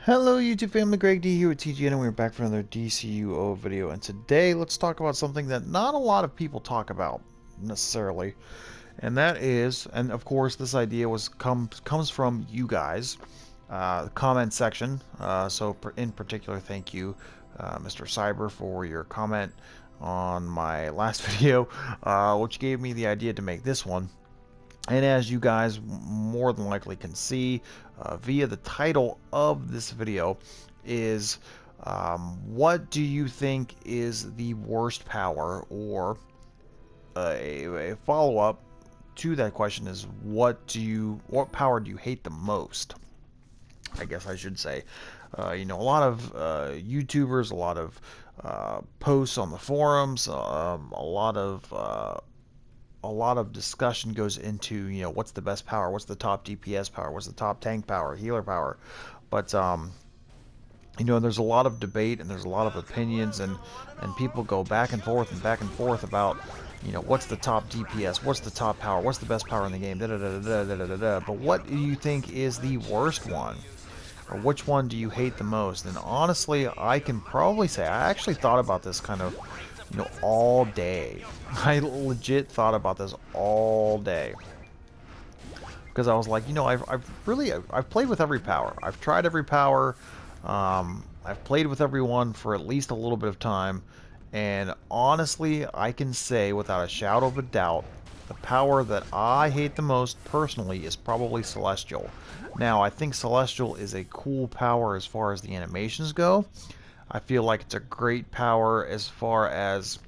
Hello YouTube family, Greg D here with TGN, and we're back for another DCUO video. And today let's talk about something that not a lot of people talk about necessarily, and that is, and of course this idea comes from you guys, the comment section. In particular, thank you, Mr. Cyber, for your comment on my last video, which gave me the idea to make this one. And as you guys more than likely can see via the title of this video is what do you think is the worst power, or a follow-up to that question is what power do you hate the most? I guess I should say. A lot of YouTubers, a lot of posts on the forums, a lot of discussion goes into, what's the best power, what's the top DPS power, what's the top tank power, healer power. But there's a lot of debate and there's a lot of opinions, and people go back and forth about, what's the top DPS, what's the top power, what's the best power in the game, da da da da da da da da. But what do you think is the worst one? Or which one do you hate the most? And honestly, I can probably say I actually thought about this kind of, all day. I legit thought about this all day. Because I was like, I've played with every power. I've tried every power. I've played with everyone for at least a little bit of time. And honestly, I can say without a shadow of a doubt, the power that I hate the most personally is probably Celestial. Now, I think Celestial is a cool power as far as the animations go. I feel like it's a great power as far as,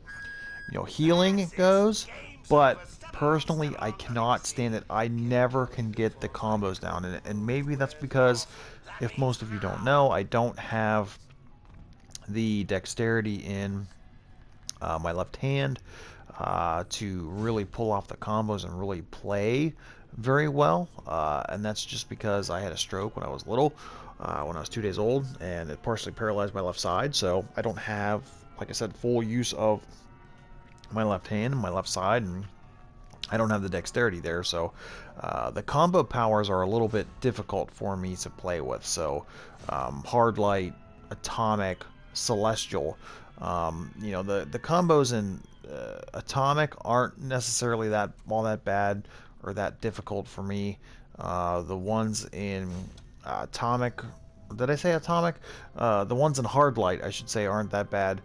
healing goes, but personally, I cannot stand it. I never can get the combos down, and maybe that's because, if most of you don't know, I don't have the dexterity in my left hand to really pull off the combos and really play very well, and that's just because I had a stroke when I was little, when I was 2 days old, and it partially paralyzed my left side, so I don't have, like I said, full use of my left hand and my left side, and I don't have the dexterity there, so the combo powers are a little bit difficult for me to play with. So Hard Light, Atomic, Celestial, the combos in Atomic aren't necessarily all that bad or that difficult for me. The ones in Atomic, did I say Atomic? The ones in Hard Light, I should say, aren't that bad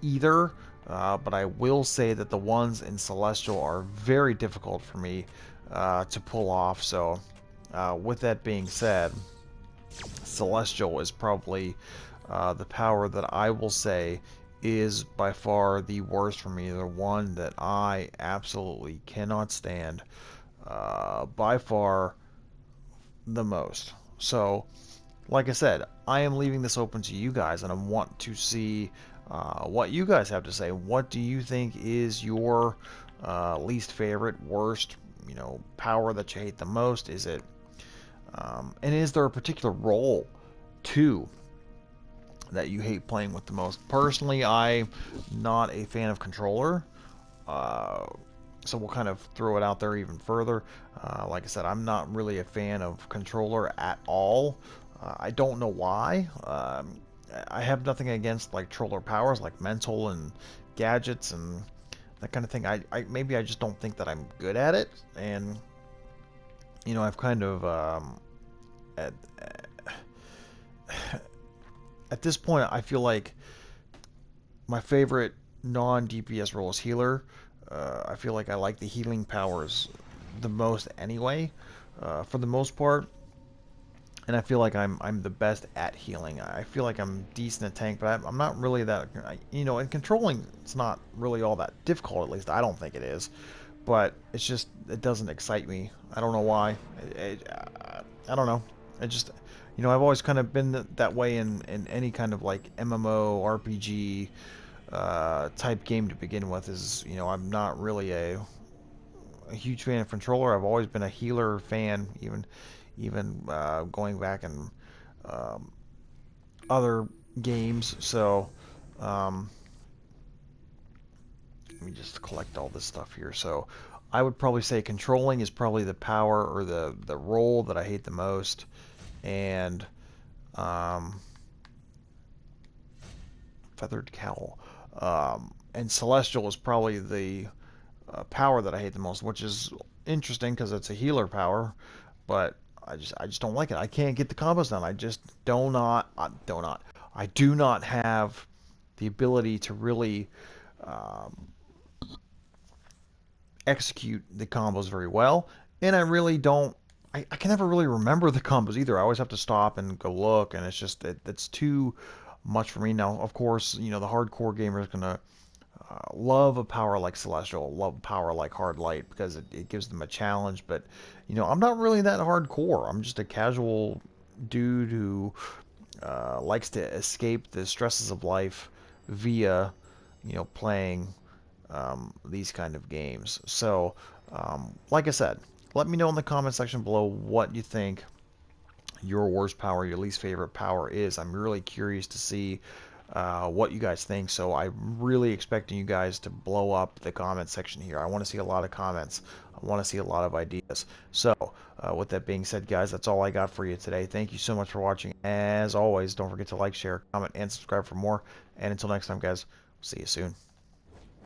either. But I will say that the ones in Celestial are very difficult for me to pull off. So with that being said, Celestial is probably the power that I will say is by far the worst for me, the one that I absolutely cannot stand by far the most. So like I said, I am leaving this open to you guys, and I want to see what you guys have to say. What do you think is your least favorite, worst, power that you hate the most? Is it, and is there a particular role, too, that you hate playing with the most? Personally, I'm not a fan of controller. So we'll kind of throw it out there even further. Like I said, I'm not really a fan of controller at all. I don't know why. I have nothing against like controller powers, like mental and gadgets and that kind of thing. Maybe I just don't think that I'm good at it, and I've kind of at at this point I feel like my favorite non-DPS role is healer. I feel like I like the healing powers the most anyway, for the most part. And I feel like I'm the best at healing. I feel like I'm decent at tank, but I'm not really that. And controlling it's not really all that difficult. At least I don't think it is. But it's just it doesn't excite me. I don't know why. I don't know. It just I've always kind of been that way in any kind of like MMO RPG type game to begin with. Is I'm not really a huge fan of controller. I've always been a healer fan, even going back in other games. So let me just collect all this stuff here. So I would probably say controlling is probably the power or the role that I hate the most, and Um, Feathered Cowl. And Celestial is probably the power that I hate the most, which is interesting because it's a healer power, but I just don't like it. I can't get the combos done. I just I do not have the ability to really um, execute the combos very well, and I really don't. I can never really remember the combos either. I always have to stop and go look, and it's too much for me. Now, of course, the hardcore gamer is gonna love a power like Celestial, love a power like Hard Light because it gives them a challenge. But I'm not really that hardcore. I'm just a casual dude who likes to escape the stresses of life via playing these kind of games. So, like I said, let me know in the comment section below what you think your worst power, your least favorite power is. I'm really curious to see what you guys think. So I'm really expecting you guys to blow up the comment section here. I want to see a lot of comments. I want to see a lot of ideas. So with that being said, guys, that's all I got for you today. Thank you so much for watching. As always, don't forget to like, share, comment, and subscribe for more. And until next time, guys, see you soon.